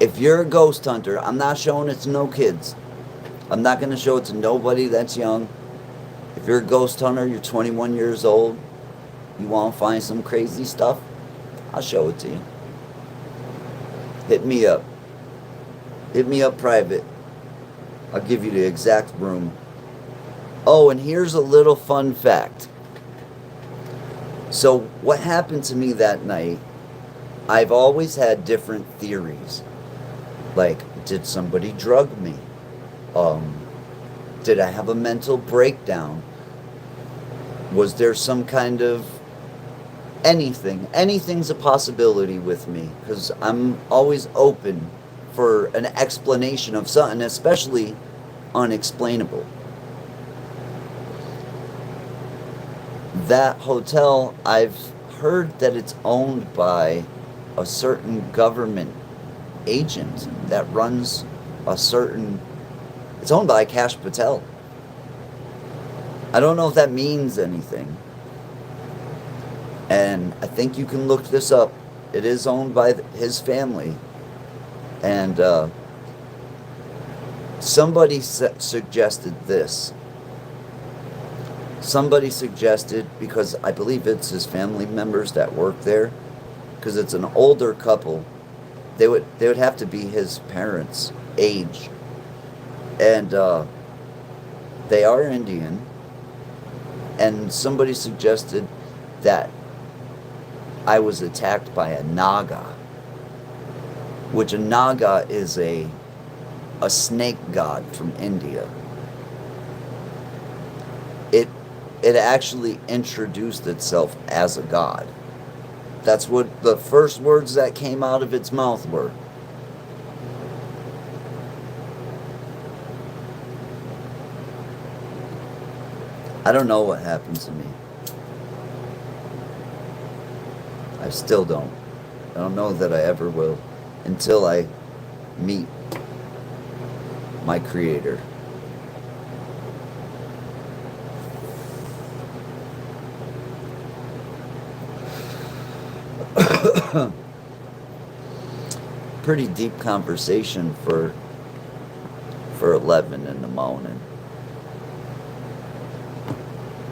If you're a ghost hunter, I'm not showing it to no kids. I'm not going to show it to nobody that's young. If you're a ghost hunter, you're 21 years old, you want to find some crazy stuff, I'll show it to you. Hit me up. Hit me up private. I'll give you the exact room. Oh, and here's a little fun fact. So what happened to me that night, I've always had different theories. Like, did somebody drug me? Did I have a mental breakdown? Was there some kind of anything? Anything's a possibility with me, because I'm always open for an explanation of something, especially unexplainable. That hotel, I've heard that it's owned by a certain government agent that runs a certain... It's owned by Kash Patel. I don't know if that means anything. And I think you can look this up. It is owned by his family. And somebody suggested this. Somebody suggested, because I believe it's his family members that work there, because it's an older couple, they would have to be his parents' age, and they are Indian. And somebody suggested that I was attacked by a Naga, which a Naga is a snake god from India. It actually introduced itself as a god. That's what the first words that came out of its mouth were. I don't know what happened to me. I still don't. I don't know that I ever will until I meet my creator. Pretty deep conversation for 11 in the morning.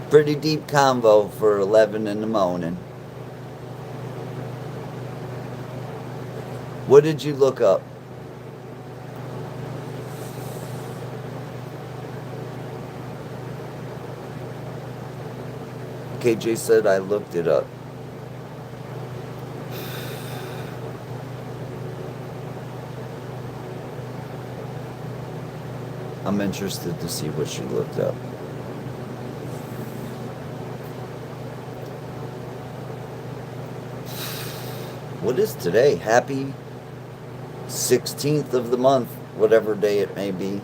Pretty deep convo for 11 in the morning. What did you look up? KJ said I looked it up. I'm interested to see what she looked up. What is today? Happy 16th of the month, whatever day it may be.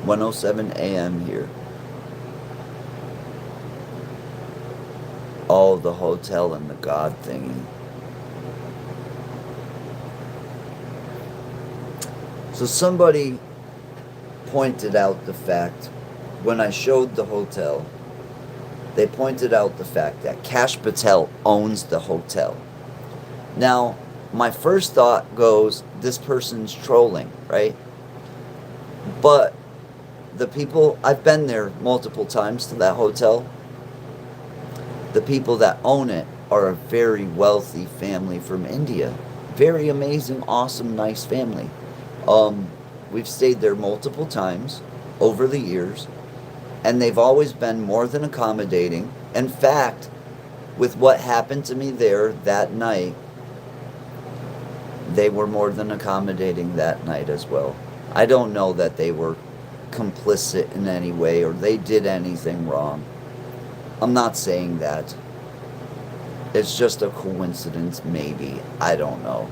1:07 a.m. here. Oh, the hotel and the God thingy. So somebody pointed out the fact, when I showed the hotel, they pointed out the fact that Kash Patel owns the hotel. Now, my first thought goes, this person's trolling, right? But the people, I've been there multiple times to that hotel. The people that own it are a very wealthy family from India. Very amazing, awesome, nice family. We've stayed there multiple times over the years, and they've always been more than accommodating. In fact, with what happened to me there that night, they were more than accommodating that night as well. I don't know that they were complicit in any way or they did anything wrong. I'm not saying that. It's just a coincidence, maybe. I don't know.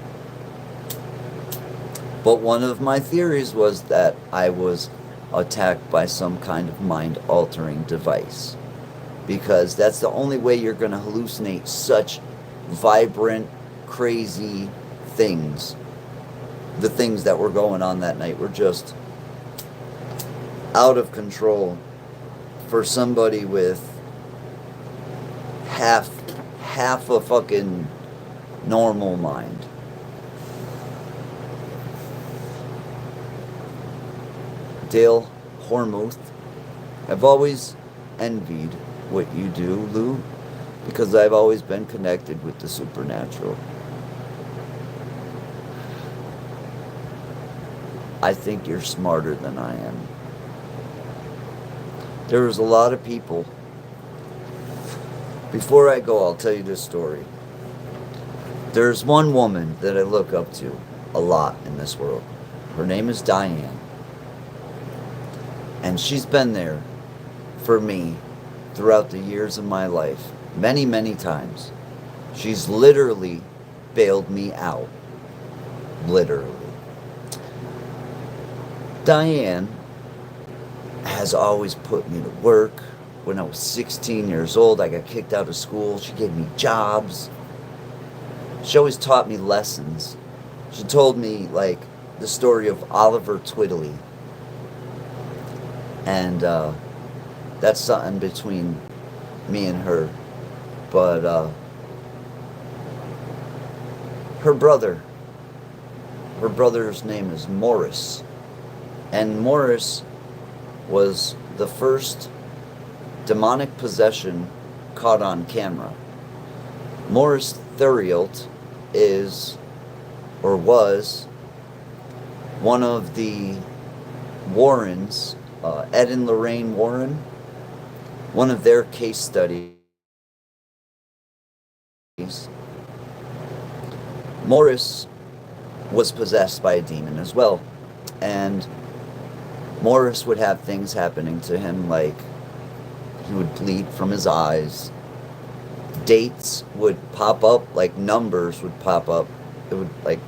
But one of my theories was that I was attacked by some kind of mind-altering device. Because that's the only way you're going to hallucinate such vibrant, crazy things. The things that were going on that night were just out of control for somebody with half a fucking normal mind. Dale Hormuth, I've always envied what you do, Lou, because I've always been connected with the supernatural. I think you're smarter than I am. There was a lot of people. Before I go, I'll tell you this story. There's one woman that I look up to a lot in this world. Her name is Diane. And she's been there for me throughout the years of my life. Many, many times. She's literally bailed me out. Literally. Diane has always put me to work. When I was 16 years old, I got kicked out of school. She gave me jobs. She always taught me lessons. She told me, like, the story of Oliver Twiddley. And that's something between me and her. But her brother's name is Morris. And Morris was the first demonic possession caught on camera. Morris Theriault is, or was, one of the Warrens, Ed and Lorraine Warren, one of their case studies. Morris was possessed by a demon as well. And Morris would have things happening to him, like he would bleed from his eyes. Dates would pop up, like numbers would pop up. It would, like,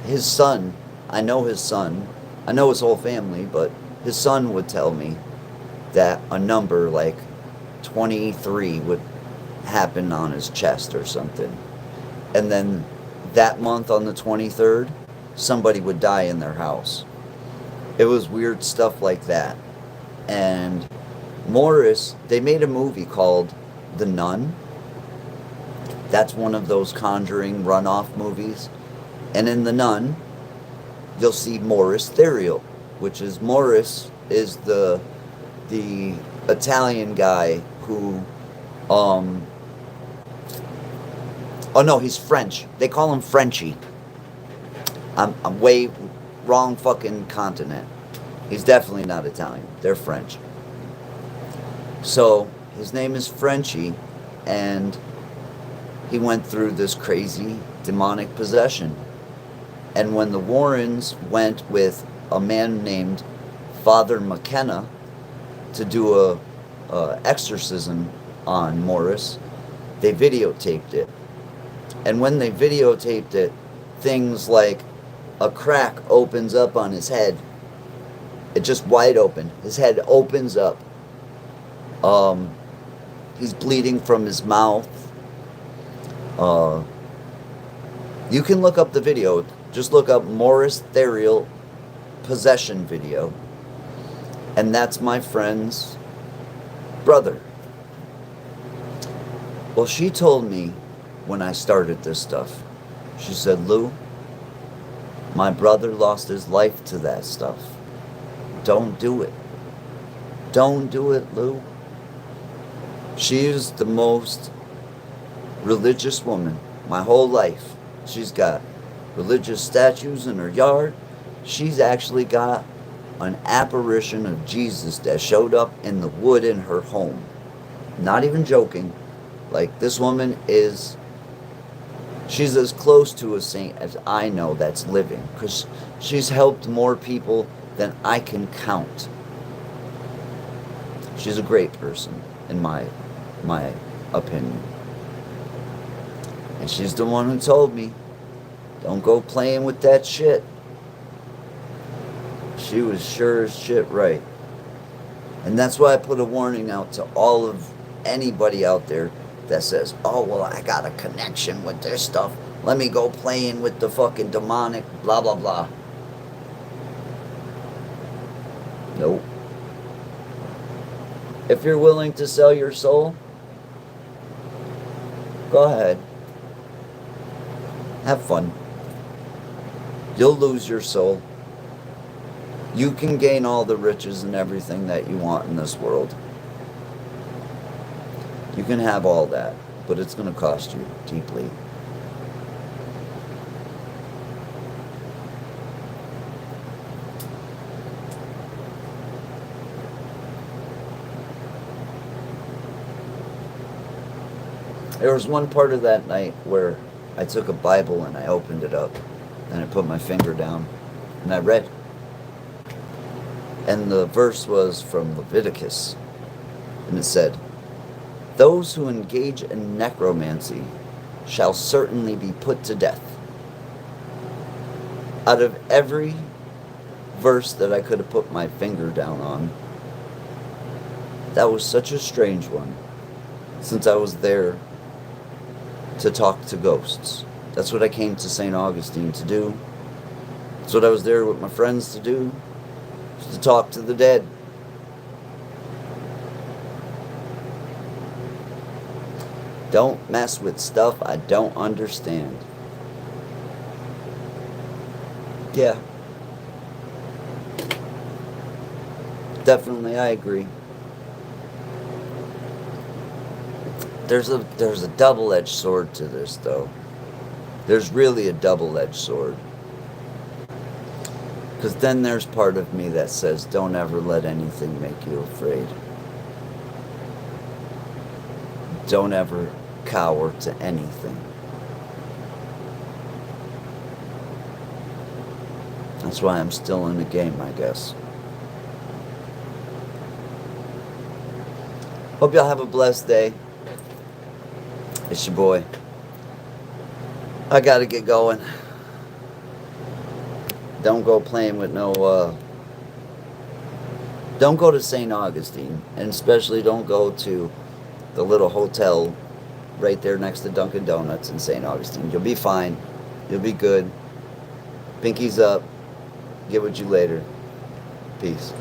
his son, I know his son, I know his whole family, but his son would tell me that a number like 23 would happen on his chest or something. And then that month on the 23rd, somebody would die in their house. It was weird stuff like that. And Morris, they made a movie called The Nun. That's one of those Conjuring runoff movies. And in The Nun, you'll see Morris Theriault, which is Morris is the Italian guy who, oh no, he's French. They call him Frenchie. I'm way wrong fucking continent. He's definitely not Italian. They're French. So his name is Frenchie, and he went through this crazy demonic possession. And when the Warrens went with a man named Father McKenna to do a exorcism on Morris, they videotaped it. And when they videotaped it, things like a crack opens up on his head It just wide open. His head opens up. He's bleeding from his mouth. You can look up the video. Just look up Morris Therial possession video. And that's my friend's brother. Well, she told me when I started this stuff, she said, Lou, my brother lost his life to that stuff. Don't do it. Don't do it, Lou. She is the most religious woman my whole life. She's got religious statues in her yard. She's actually got an apparition of Jesus that showed up in the wood in her home. Not even joking. Like, this woman is, she's as close to a saint as I know that's living, because she's helped more people than I can count. She's a great person, in my opinion. And she's the one who told me, don't go playing with that shit. She was sure as shit right. And that's why I put a warning out to all of anybody out there that says, oh, well, I got a connection with this stuff. Let me go playing with the fucking demonic blah, blah, blah. Nope. If you're willing to sell your soul, go ahead. Have fun. You'll lose your soul. You can gain all the riches and everything that you want in this world. You can have all that, but it's going to cost you deeply. There was one part of that night where I took a Bible and I opened it up and I put my finger down and I read. And the verse was from Leviticus. And it said, those who engage in necromancy shall certainly be put to death. Out of every verse that I could have put my finger down on, that was such a strange one, since I was there to talk to ghosts. That's what I came to St. Augustine to do. That's what I was there with my friends to do, to talk to the dead. Don't mess with stuff I don't understand. Yeah. Definitely, I agree. There's a double-edged sword to this, though. There's really a double-edged sword. Because then there's part of me that says, don't ever let anything make you afraid. Don't ever cower to anything. That's why I'm still in the game, I guess. Hope y'all have a blessed day. It's your boy. I gotta get going. Don't go playing with no, don't go to St. Augustine. And especially don't go to the little hotel right there next to Dunkin' Donuts in St. Augustine. You'll be fine. You'll be good. Pinkies up. Get with you later. Peace.